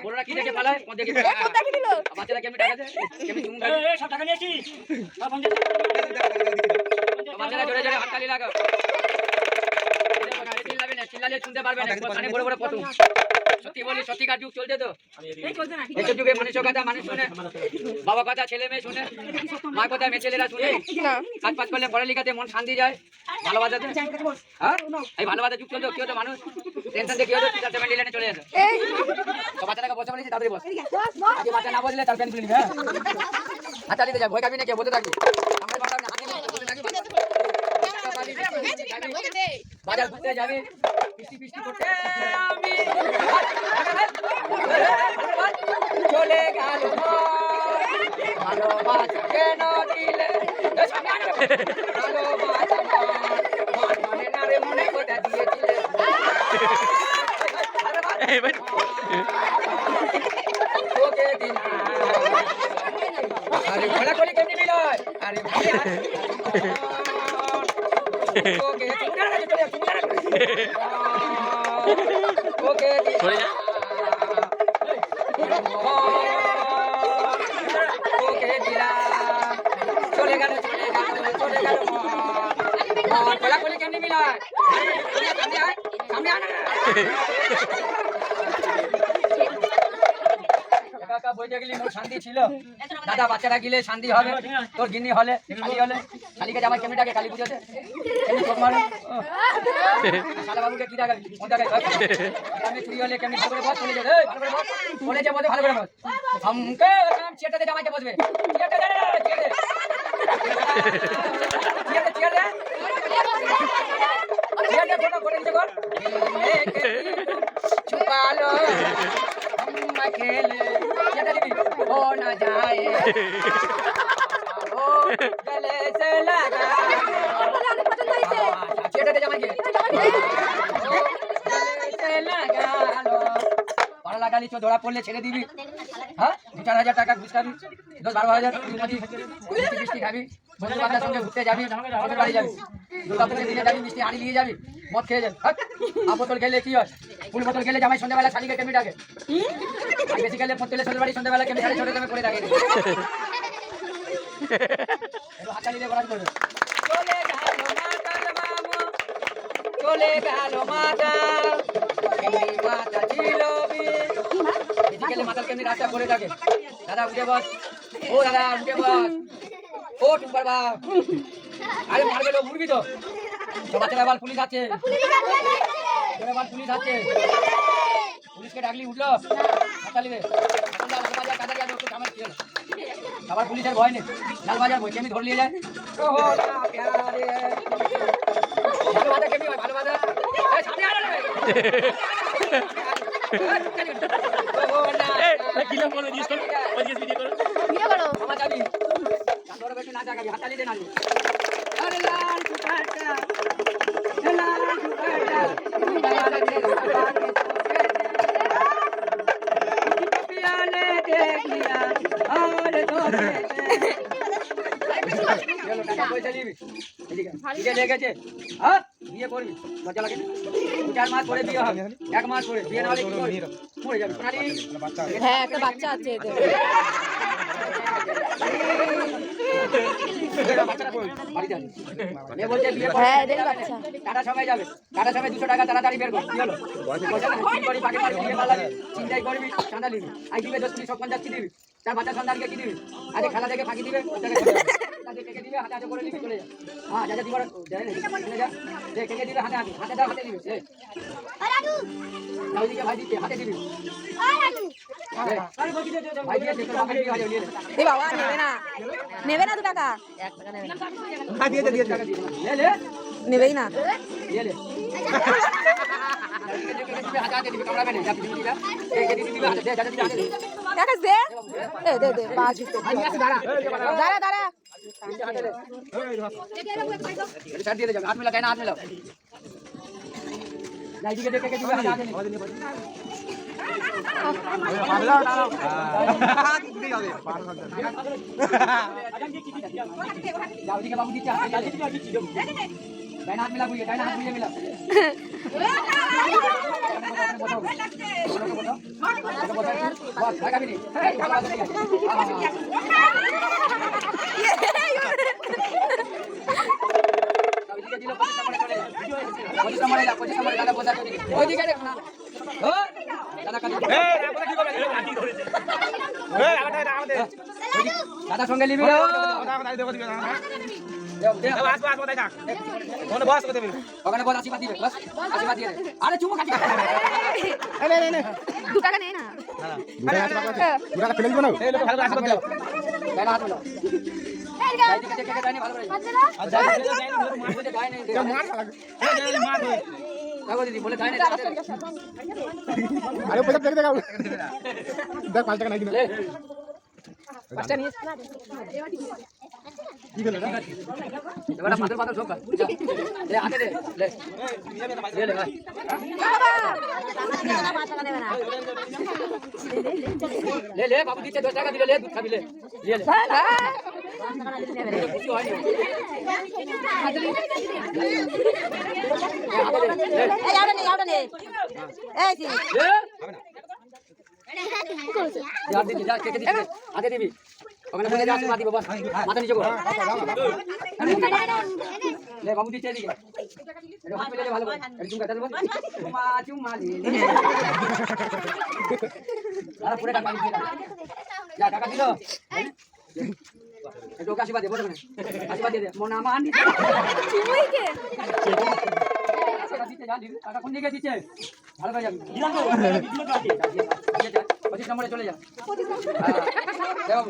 বড়রা কি দেখে পালায় কোন দেখে বাচ্চারা কেমন টাকা দেয় কেমন চুমু দেয় সব টাকা নিয়েছি বাচ্চারা জোরে জোরে হাততালি লাগাও চিল্লালে শুনতে পারবে না কানে বড় বড় ফটো সত্যি বলি সত্যিকার যুগ চলছে তো এই যুগে মানুষের কথা মানুষ শুনে বাবা কথা ছেলে মেয়ে শুনে মা কথা মেয়ে ছেলেরা শুনে কাজ পাজ করলে পড়ালেখাতে মন শান্তি যায় ভালোবাসাতে হ্যাঁ এই ভালোবাসা যুগ চলছে কেউ তো মানুষ টেনশন দিয়ে কেউ তো লেনে চলে যেত তো বাচ্চাটাকে বসে বলেছি তাড়াতাড়ি বস আগে বাচ্চা না বসলে তার প্যান খুলে নিবে হ্যাঁ হাততালি দিয়ে যা ভয় খাবি না কেউ বলতে থাকবি আমরা বাবা না হাতে বসে থাকি বাজার ঘুরতে যাবে বৃষ্টি বৃষ্টি করতে আমি চলে গেল ভালোবাসা কেন দিলে ভালোবাসা মানে না রে মনে কথা দিয়েছিলে তোকে দিলাম আরে ঘোড়া করে কেমনি মিলয় আরে ভাইয়া ওকে ওকে চলে যা ওকে দিলাম চলে গেল কোলা কোলি কেমনি মিলায় সামনে আয় বইতে গেলি মোর শান্তি ছিল দাদা বাচ্চারা গেলে শান্তি হবে তোর গিন্নি হলে খালি হলে শালিকে জামাই কেমনি ডাকে কালী পুজোতে কেমনি চোখ মারো শালা বাবুকে কি ডাকাবি কোন জায়গায় আমি চুরি হলে কেমনি ভালো করে বস চলে যাবে বলে যে মধ্যে ভালো করে বস আমকে কাম চেটাতে জামাইকে বসবে চেটে দে চেটে করে নিতে কর ছুপালো अम्मा खेले हो न जाए ओ गले से लगा चेटा दे जाएंगे गले से लगा लो पढ़ा लगा ली दौड़ा पड़ले छेड़े दिबी हाँ 2-4 টাকা ঘুষ খাবি 10-12 হাজার মিষ্টি খাবি বন্ধু বান্ধবের সঙ্গে ঘুরতে যাবি ওদের বাড়ি যাবি দুর্গাপুজোর দিনে যাবি মিষ্টি হাড়ি নিয়ে যাবি মদ খেয়ে যাবি আর বোতল খেলে কি হয় ফুল বোতল খেলে জামাই সন্ধ্যাবেলা শালিকে কেমনি ডাকে বেশি খেলে পড়তে ছোট বাড়ি সন্ধ্যাবেলা কেমনি শাড়ি ছোট দামে করে ডাকে হাতালি দিয়ে করাজ করবে চলে গেল মাতা ছিল বিকেলে মাতাল কেমনি রাস্তা করে থাকে দাদা উঠে বস ও দাদা উঠে বস ও টুম্পার বাপ আরে মারবে লোক মুরগি তো বাচ্চারা বল পুলিশ আছে পুলিশ আছে পুলিশকে ডাকলি উঠলো হাতালিবে আবার পুলিশের ভয় নেই লালবাজার বই কেমনি ধরে নিয়ে যায় ভালোবাসা কেমনি হয় ভালোবাসা হাতালি দে না अरे लाल दुपट्टा पियाले देख लिया और বিয়ে লেগেছে হ্যাঁ বিয়ে করবি লজ্জা লাগে 4 মাস পরে বিয়ে হবে 1 মাস পরে বিয়ে না হলে কি করবি মরে যাবে হ্যাঁ একটা বাচ্চা আছে এদের টাটা সময় যাবে টাটা সময় 200 টাকা তাড়াতাড়ি বের কর কি হলো চিন্তাই করবি চাঁদা নিবি আই দিবে 10-50 কি দিবি তার বাচ্চা সন্তানকে কি দিবি আরে খেলা দেখে ফাঁকি দিবে দিবে হাতে হাতে করে দিবি চলে যা হ্যাঁ যা দিবার দেখে দিবে হাতে হাতে হাতে দাও হাতে দিবি ভাইদিকে ভাইদিকে হাতে দিবি বাবা নেবে না 2 টাকা 1 টাকা নেবেই না দাঁড়া হাত মিলা হাত মিলাও বাবু দিচ্ছে হাত মিলা বুঝিয়ে হাত মিলিয়ে মিলাও বস ভাই খাবি নি দাদা সঙ্গে নিবি ওখানে বস আশীর্বাদ দিবে বস আশীর্বাদ দিয়ে আরে চুমু কাটি 2 টাকা নেই না 2 টাকা ফেলে দিব না এই লোক ভালো আশীর্বাদ দাও দেনা হাত মিলাও যাই দিকে দেখে যায়নি ভালো করে মার কাগজ দিদি বলে যায় না আরে পয়সা দেখ দেখ 5 টাকা নাই কিনা বাচ্চা নিয়ে কি হলো রে এবারে পাতল পাতল সব লে হাতে দে লে লে ভাই লে লে বাবু দিচ্ছে 10 টাকা দিলে লে দুধ খাবি লে লে লে কিছু হয়নি এই আউটা নে এই কি যা দিদি যা কেকে দিবি হাতে দিবি ওখানে বলে যা আশীর্বাদ দিব বস মাথা নিচে করো লে বাবু দিচ্ছে এদিকে এটা হাত মিলে ভালো করে চুম কাটা দেব চুমা লে আর পুরো টাকা দিয়ে যা টাকা দিলো একটু আশীর্বাদ দে বস ওখানে আশীর্বাদ দিয়ে দে মন আমার নি চিমুইকে টাকা দিতে যা দিবি টাকা কোন দিকে দিচ্ছে ভালো করে যাবি 25 নম্বরে চলে যা দেখো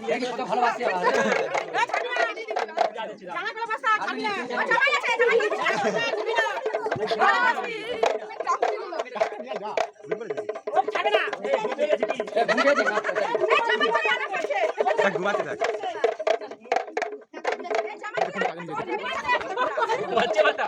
দেখি কত ভালোবাসছে ঘুমাতে থাক বাচ্চা